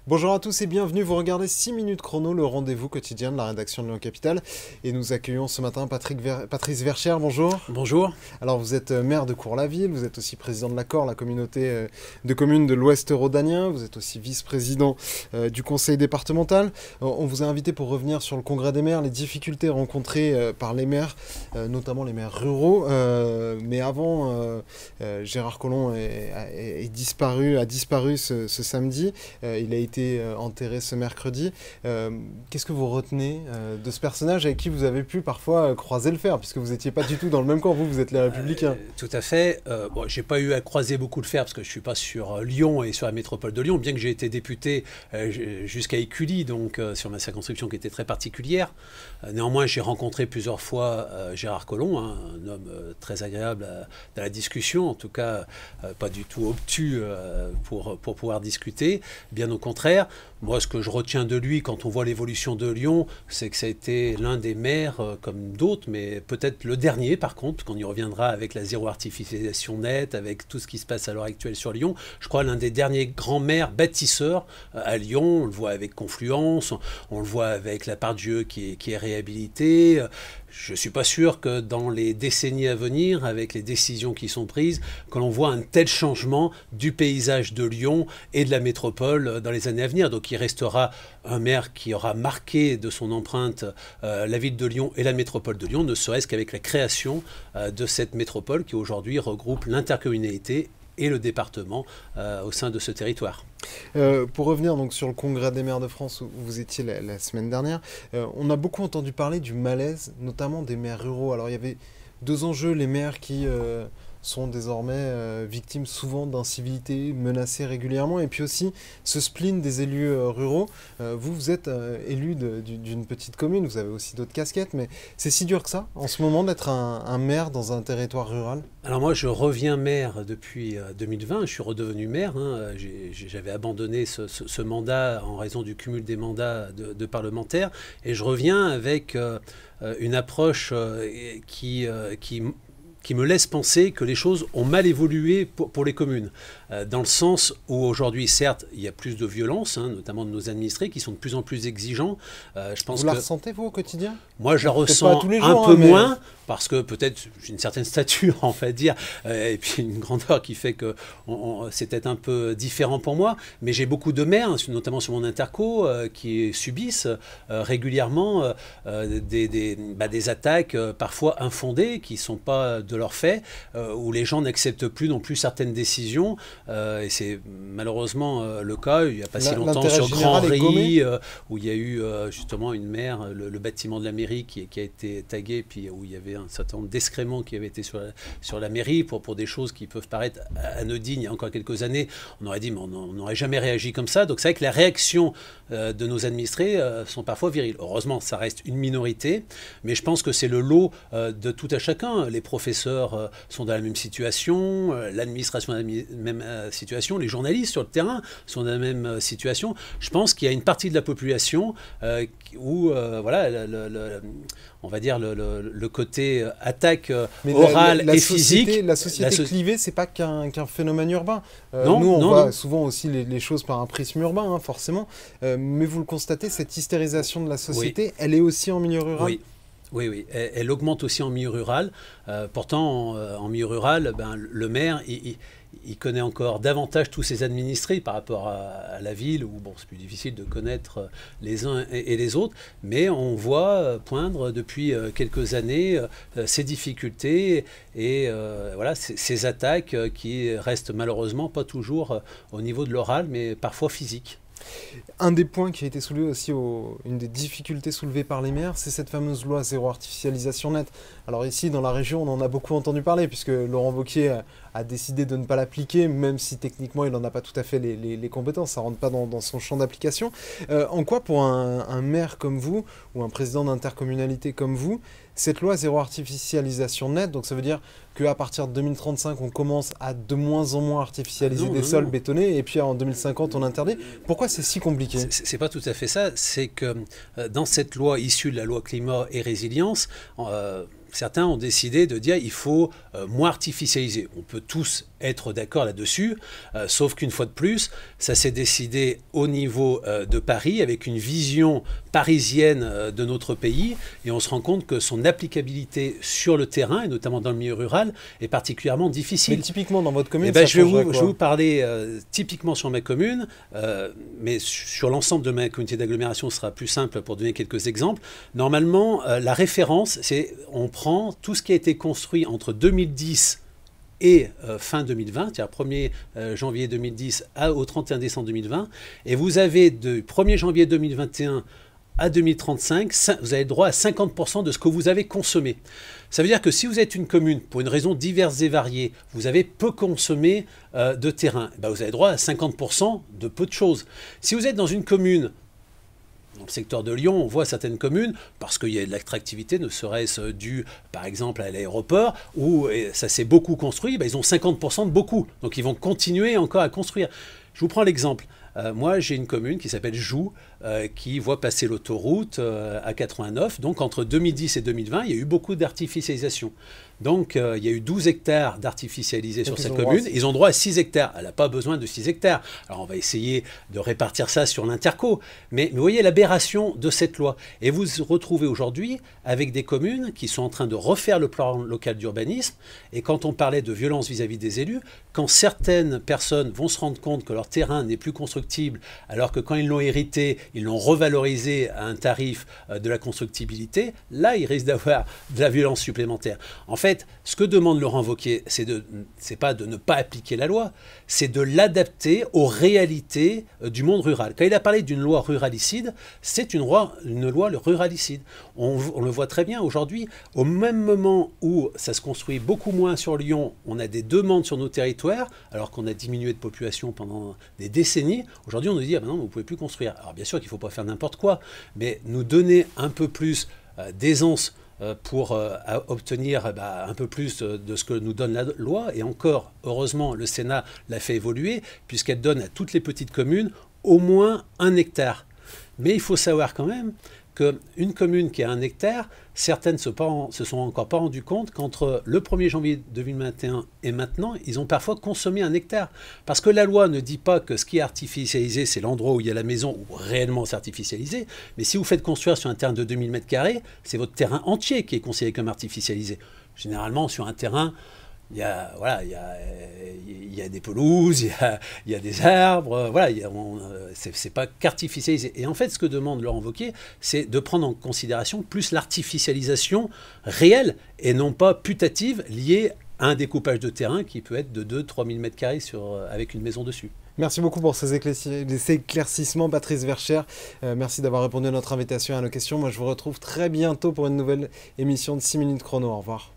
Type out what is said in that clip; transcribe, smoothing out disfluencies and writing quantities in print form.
Bonjour à tous et bienvenue, vous regardez 6 minutes chrono, le rendez-vous quotidien de la rédaction de Lyon Capitale. Et nous accueillons ce matin Patrice Verchères, bonjour. Bonjour. Alors vous êtes maire de Cours-la-Ville, vous êtes aussi président de l'Accord, la communauté de communes de l'Ouest rhodanien, vous êtes aussi vice-président du conseil départemental. On vous a invité pour revenir sur le congrès des maires, les difficultés rencontrées par les maires, notamment les maires ruraux. Mais avant, Gérard Collomb a disparu ce samedi, il a été enterré ce mercredi. Qu'est-ce que vous retenez de ce personnage avec qui vous avez pu parfois croiser le fer, puisque vous n'étiez pas du tout dans le même camp, vous êtes les Républicains. Tout à fait. Bon, j'ai pas eu à croiser beaucoup le fer parce que je suis pas sur Lyon et sur la métropole de Lyon, bien que j'ai été député jusqu'à Écully, donc sur ma circonscription qui était très particulière. Néanmoins, j'ai rencontré plusieurs fois Gérard Collomb, hein, un homme très agréable dans la discussion, en tout cas pas du tout obtus pour pouvoir discuter, bien au contraire. Moi, ce que je retiens de lui quand on voit l'évolution de Lyon, c'est que ça a été l'un des maires, comme d'autres, mais peut-être le dernier par contre, parce qu'on y reviendra avec la zéro artificialisation nette, avec tout ce qui se passe à l'heure actuelle sur Lyon. Je crois l'un des derniers grands maires bâtisseurs à Lyon. On le voit avec Confluence, on le voit avec la Part-Dieu qui est réhabilitée. Je ne suis pas sûr que dans les décennies à venir, avec les décisions qui sont prises, que l'on voit un tel changement du paysage de Lyon et de la métropole dans les années à venir. Donc il restera un maire qui aura marqué de son empreinte la ville de Lyon et la métropole de Lyon, ne serait-ce qu'avec la création de cette métropole qui aujourd'hui regroupe l'intercommunalité et le département au sein de ce territoire. Pour revenir donc sur le congrès des maires de France où vous étiez la semaine dernière, on a beaucoup entendu parler du malaise, notamment des maires ruraux. Alors il y avait deux enjeux, les maires qui sont désormais victimes souvent d'incivilités, menacés régulièrement, et puis aussi ce spleen des élus ruraux. Vous êtes élu d'une petite commune, vous avez aussi d'autres casquettes, mais c'est si dur que ça, en ce moment, d'être un maire dans un territoire rural? Alors moi, je reviens maire depuis 2020, je suis redevenu maire, hein. J'avais abandonné ce mandat en raison du cumul des mandats de parlementaire, et je reviens avec une approche qui me laisse penser que les choses ont mal évolué pour les communes. Dans le sens où aujourd'hui, certes, il y a plus de violence, hein, notamment de nos administrés, qui sont de plus en plus exigeants. Je pense vous la ressentez, vous, au quotidien? Moi, je la ressens un peu moins, parce que peut-être j'ai une certaine stature, on va dire, et puis une grandeur qui fait que c'est peut-être un peu différent pour moi. Mais j'ai beaucoup de maires, notamment sur mon interco, qui subissent régulièrement des attaques parfois infondées, qui ne sont pas de leur fait, où les gens n'acceptent plus non plus certaines décisions. Et c'est malheureusement le cas. Il n'y a pas si longtemps sur Grand-Ry, où il y a eu justement une maire, le bâtiment de la mairie qui a été tagué, puis où il y avait un certain nombre d'excréments qui avaient été sur la mairie pour des choses qui peuvent paraître anodines. Il y a encore quelques années, on aurait dit, mais on n'aurait jamais réagi comme ça. Donc c'est vrai que la réaction de nos administrés sont parfois viriles. Heureusement, ça reste une minorité, mais je pense que c'est le lot de tout à chacun. Les professeurs sont dans la même situation, l'administration est dans la même situation, les journalistes sur le terrain sont dans la même situation. Je pense qu'il y a une partie de la population où voilà, on va dire le côté attaque orale et physique. La société clivée, c'est pas qu'un phénomène urbain. Non, nous, on voit souvent aussi les choses par un prisme urbain, hein, forcément. Mais vous le constatez, cette hystérisation de la société, oui, elle est aussi en milieu rural? Oui. Oui, elle augmente aussi en milieu rural. Pourtant, en milieu rural, le maire, il connaît encore davantage tous ses administrés par rapport à la ville, où bon, c'est plus difficile de connaître les uns et les autres. Mais on voit poindre depuis quelques années ces difficultés et voilà, ces attaques qui restent malheureusement pas toujours au niveau de l'oral, mais parfois physiques. Un des points qui a été soulevé aussi, une des difficultés soulevées par les maires, c'est cette fameuse loi zéro artificialisation nette. Alors ici, dans la région, on en a beaucoup entendu parler, puisque Laurent Wauquiez a décidé de ne pas l'appliquer, même si techniquement, il n'en a pas tout à fait les compétences, ça ne rentre pas dans son champ d'application. En quoi, pour un maire comme vous, ou un président d'intercommunalité comme vous, cette loi zéro artificialisation nette, donc ça veut dire qu'à partir de 2035, on commence à de moins en moins artificialiser des sols bétonnés, et puis en 2050, on interdit. Pourquoi c'est si compliqué? C'est pas tout à fait ça. C'est que dans cette loi issue de la loi climat et résilience, certains ont décidé de dire il faut moins artificialiser. On peut tous être d'accord là-dessus, sauf qu'une fois de plus, ça s'est décidé au niveau de Paris avec une vision parisienne de notre pays, et on se rend compte que son applicabilité sur le terrain, et notamment dans le milieu rural, est particulièrement difficile. Mais typiquement dans votre commune, je vais vous parler typiquement sur ma commune, mais sur l'ensemble de ma communauté d'agglomération, ce sera plus simple pour donner quelques exemples. Normalement, la référence, c'est on prend tout ce qui a été construit entre 2010 et fin 2020, c'est-à-dire 1er janvier 2010 au 31 décembre 2020, et vous avez de 1er janvier 2021 à 2035, vous avez droit à 50% de ce que vous avez consommé. Ça veut dire que si vous êtes une commune, pour une raison diverses et variées, vous avez peu consommé de terrain, vous avez droit à 50% de peu de choses. Si vous êtes dans une commune, dans le secteur de Lyon, on voit certaines communes, parce qu'il y a de l'attractivité, ne serait-ce dû par exemple à l'aéroport, où ça s'est beaucoup construit, ils ont 50% de beaucoup. Donc ils vont continuer encore à construire. Je vous prends l'exemple. Moi, j'ai une commune qui s'appelle Joux, qui voit passer l'autoroute A89. Donc, entre 2010 et 2020, il y a eu beaucoup d'artificialisation. Donc, il y a eu 12 hectares d'artificialisés sur cette commune. Ils ont droit à 6 hectares. Elle n'a pas besoin de 6 hectares. Alors, on va essayer de répartir ça sur l'interco. Mais vous voyez l'aberration de cette loi. Et vous vous retrouvez aujourd'hui avec des communes qui sont en train de refaire le plan local d'urbanisme. Et quand on parlait de violence vis-à-vis des élus, quand certaines personnes vont se rendre compte que leur terrain n'est plus constructible, alors que quand ils l'ont hérité, ils l'ont revalorisé à un tarif de la constructibilité, là, ils risquent d'avoir de la violence supplémentaire. En fait, ce que demande Laurent Wauquiez, c'est pas de ne pas appliquer la loi, c'est de l'adapter aux réalités du monde rural. Quand il a parlé d'une loi ruralicide, c'est une loi ruralicide. On le voit très bien aujourd'hui, au même moment où ça se construit beaucoup moins sur Lyon, on a des demandes sur nos territoires, alors qu'on a diminué de population pendant des décennies. Aujourd'hui, on nous dit ah ben non, vous ne pouvez plus construire. Alors bien sûr qu'il ne faut pas faire n'importe quoi, mais nous donner un peu plus d'aisance pour obtenir un peu plus de ce que nous donne la loi. Et encore, heureusement, le Sénat l'a fait évoluer, puisqu'elle donne à toutes les petites communes au moins 1 hectare. Mais il faut savoir quand même qu'une commune qui a 1 hectare, certaines ne se sont encore pas rendues compte qu'entre le 1er janvier 2021 et maintenant, ils ont parfois consommé 1 hectare. Parce que la loi ne dit pas que ce qui est artificialisé, c'est l'endroit où il y a la maison, où réellement c'est artificialisé. Mais si vous faites construire sur un terrain de 2000 m², c'est votre terrain entier qui est considéré comme artificialisé. Généralement, sur un terrain, il y a des pelouses, il y a des arbres, c'est pas qu'artificialisé. Et en fait, ce que demande Laurent Wauquiez, c'est de prendre en considération plus l'artificialisation réelle et non pas putative liée à un découpage de terrain qui peut être de 2-3 000 m² avec une maison dessus. Merci beaucoup pour ces éclaircissements, Patrice Verchères. Merci d'avoir répondu à notre invitation et à nos questions. Moi, je vous retrouve très bientôt pour une nouvelle émission de 6 minutes chrono. Au revoir.